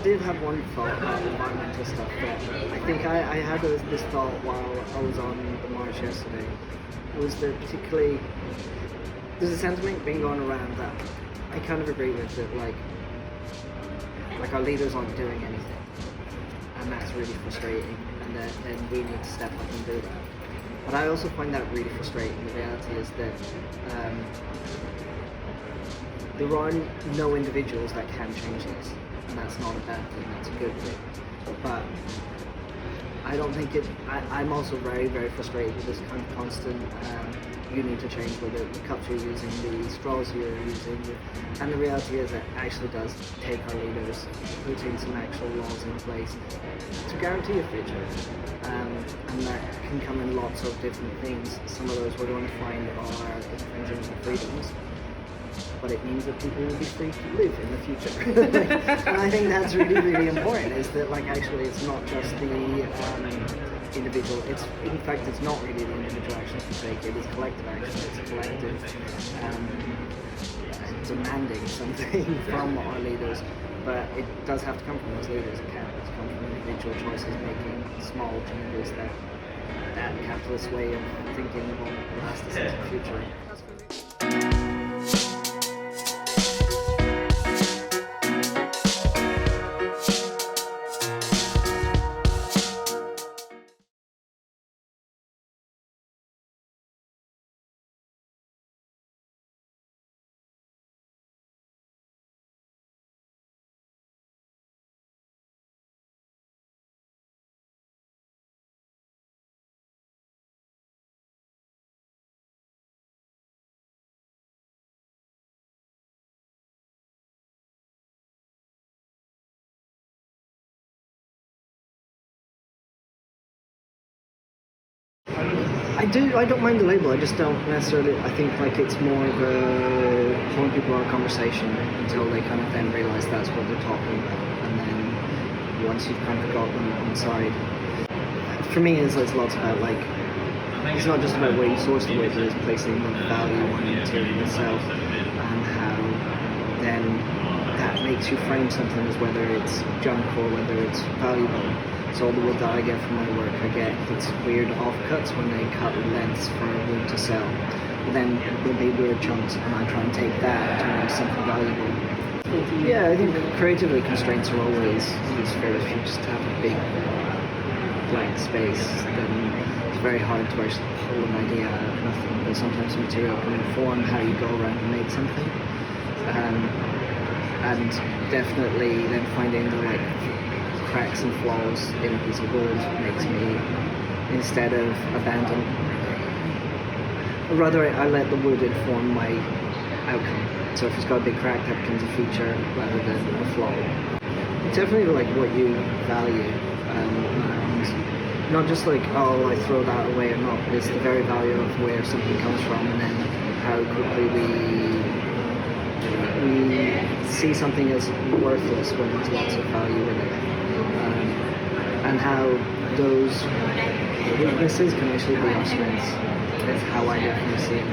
did have one thought about environmental stuff, but I think I had this thought while I was on the march yesterday. It was that particularly there's a sentiment being going around that I kind of agree with, that like our leaders aren't doing anything, and that's really frustrating, and then we need to step up and do that. But I also find that really frustrating. The reality is that there are no individuals that can change this, and that's not a bad thing, that's a good thing. But I don't think I'm also very, very frustrated with this kind of constant you need to change, whether the cups you're using, the straws you're using, and the reality is it actually does take our leaders putting some actual laws in place to guarantee a future, and that can come in lots of different things. Some of those we're going to find are infringing on freedoms, but it means that people will be free to live in the future. And I think that's really, really important, is that actually it's not just the individual, in fact it's not really the individual actions we take, it is collective action, it's collective demanding something from our leaders, but it does have to come from those leaders. It can't come from individual choices making small changes that capitalist way of thinking won't last us into the future. I don't mind the label. I just don't necessarily. I think it's more of a pulling people out of conversation until they kind of then realise that's what they're talking about, and then once you've kind of got them on side. For me, it's lots about it's not just about where you source the wood, it's placing the value on the material itself, and how then that makes you frame something as whether it's junk or whether it's valuable. So all the wood that I get from my work, I get it's weird offcuts when they cut lengths for wood to sell. But then there'll be weird chunks, and I try and take that to make something valuable. Yeah, I think creatively constraints are always useful. If you just have a big blank space, then it's very hard to actually pull an idea out of nothing. But sometimes the material can inform how you go around and make something. And definitely then finding the cracks and flaws in a piece of wood makes me, instead of abandon, rather I let the wood inform my outcome. So if it's got a big crack, that becomes a feature rather than a flaw. It's definitely what you value, and not just oh, I throw that away or not. It's the very value of where something comes from, and then how quickly we see something as worthless when there's lots of value in it. And how those weaknesses can actually be our strengths. That's how I definitely see it.